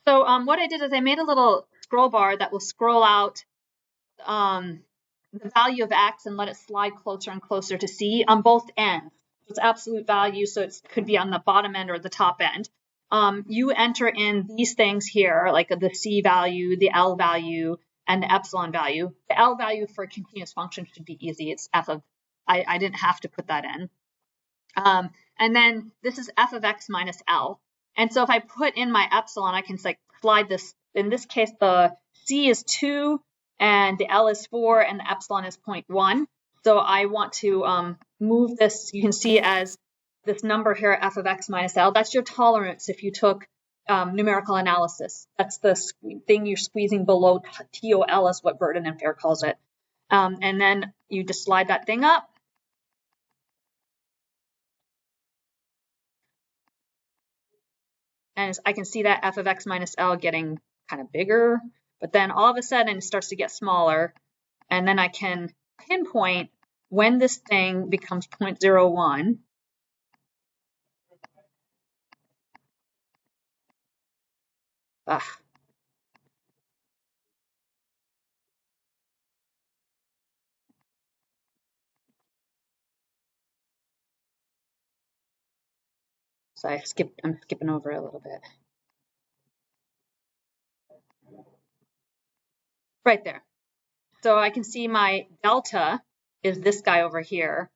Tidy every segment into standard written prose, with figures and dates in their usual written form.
So what I did is I made a little scroll bar that will scroll out the value of x and let it slide closer and closer to c on both ends. It's absolute value, so it could be on the bottom end or the top end. You enter in these things here, like the c value, the L value, and the epsilon value. The L value for a continuous function should be easy. It's f of, I didn't have to put that in. And then this is f of x minus L. And so if I put in my epsilon, I can like slide this. In this case, the c is 2, and the L is 4, and the epsilon is 0.1. So I want to move this, you can see as this number here, f of x minus L. That's your tolerance if you took numerical analysis. That's the thing you're squeezing below TOL is what Burden and Fair calls it. And then you just slide that thing up. And I can see that f of x minus L getting kind of bigger, but then all of a sudden it starts to get smaller. And then I can pinpoint when this thing becomes 0.01. So I'm skipping over a little bit. Right there. So I can see my delta is this guy over here.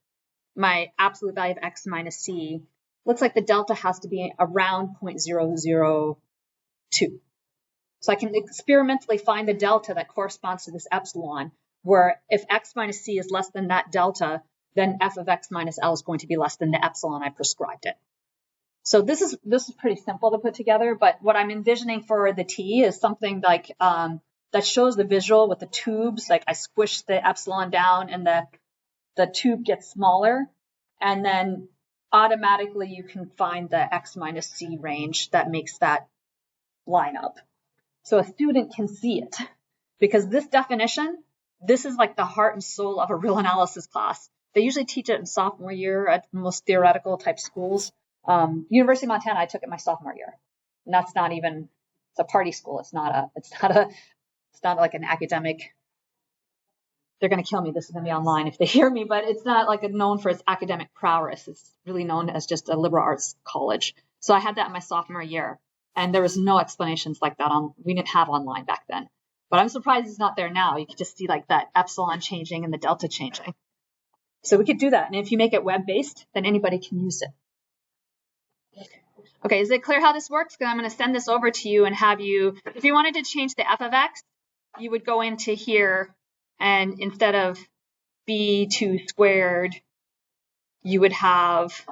My absolute value of x minus c. Looks like the delta has to be around 0.002. So I can experimentally find the delta that corresponds to this epsilon, where if x minus c is less than that delta, then f of x minus L is going to be less than the epsilon I prescribed it. So this is pretty simple to put together, but what I'm envisioning for the t is something like that shows the visual with the tubes. Like I squish the epsilon down and the tube gets smaller, and then automatically you can find the x minus c range that makes that line up. So a student can see it, because this definition, this is like the heart and soul of a real analysis class. They usually teach it in sophomore year at most theoretical type schools. University of Montana, I took it my sophomore year, and that's not even, it's a party school. It's not like an academic. They're going to kill me. This is going to be online if they hear me, but it's not like known for its academic prowess. It's really known as just a liberal arts college. So I had that in my sophomore year, and there was no explanations like that we didn't have online back then. But I'm surprised it's not there now. You can just see like that epsilon changing and the delta changing. So we could do that. And if you make it web-based, then anybody can use it. Okay, is it clear how this works? Because I'm going to send this over to you and have you, if you wanted to change the f of x, you would go into here, and instead of b2 squared, you would have,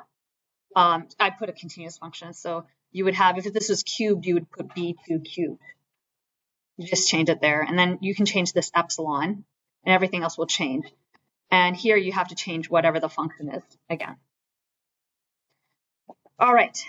I put a continuous function. So you would have, if this was cubed, you would put b2 cubed. You just change it there. And then you can change this epsilon, and everything else will change. And here you have to change whatever the function is again. All right.